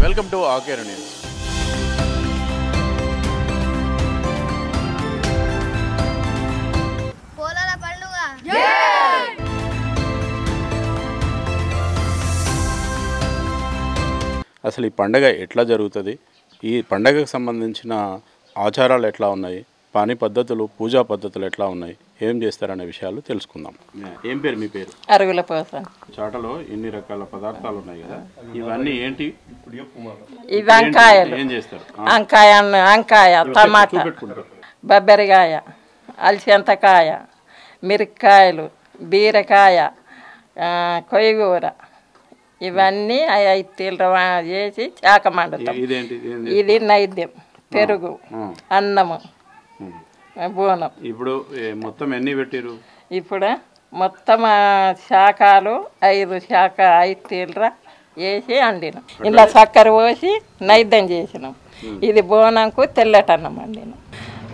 Welcome to ఆకేర్ news. అసలు ఈ పండగ ఎట్లా జరుగుతుంది, ఈ పండగకు సంబంధించిన ఆచారాలు ఎట్లా ఉన్నాయి, పని పద్ధతులు పూజా పద్ధతులు ఎట్లా ఉన్నాయి, ఏం చేస్తారనే విషయాలు తెలుసుకుందాం. ఏం పేరు మీ పేరు? అరుగుల పోస. చాటలో ఇన్ని రకాల పదార్థాలు ఉన్నాయి కదా, ఇవన్నీ ఏంటి? ఈ వంకాయలు, ఏం చేస్తారు? వంకాయ, టమాటా, బొబ్బరికాయ, అలసంతకాయ, మిరపకాయలు, బీరకాయ, కొయ్యగూర, ఇవన్నీ 5 తీర్ల చేసి చాక మండుతాం. ఇది నైద్యం. పెరుగు, అన్నము, బోనం. ఇప్పుడు మొత్తం ఎన్ని పెట్టారు? ఇప్పుడు మొత్తం శాఖలు 5 తీర్ల వేసి వండినాం. ఇలా చక్కెర పోసి నైద్యం చేసినాం. ఇది బోనంకు తెల్లటన్నం వండినాం.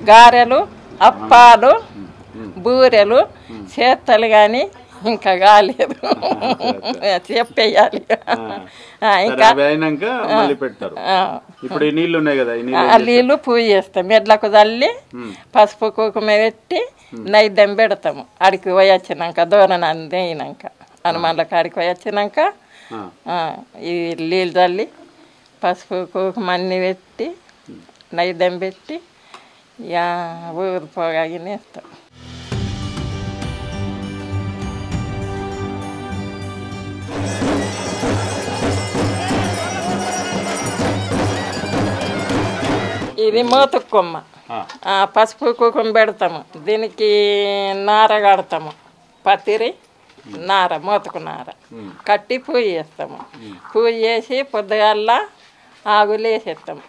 గారెలు, అప్పాలు, బూరెలు చేత్తలు కానీ ఇంకా కాలేదు, చెప్పేయాలి. ఇంకా నీళ్ళు పూజ చేస్తాం. ఎడ్లకు చల్లి పసుపు కుంకుమ పెట్టి నైద్యం పెడతాము. అడికి పోయి వచ్చినాక దూరం అందినాక హనుమాన్లకు అడికి పోయి వచ్చినాక ఈ నీళ్ళు చల్లి పసుపు కుంకుమ అన్నీ పెట్టి నైద్యం పెట్టి ఊరు పోగానేస్తాం. ఇది మోతుకు కొమ్మ. పసుపు కుంకుమ పెడతాము. దీనికి నార కడతాము. పత్తిరి నార, మోతుకు నార కట్టి పూజ చేస్తాము. పూజ చేసి పొద్దుగల్లా ఆగులు వేసేస్తాము.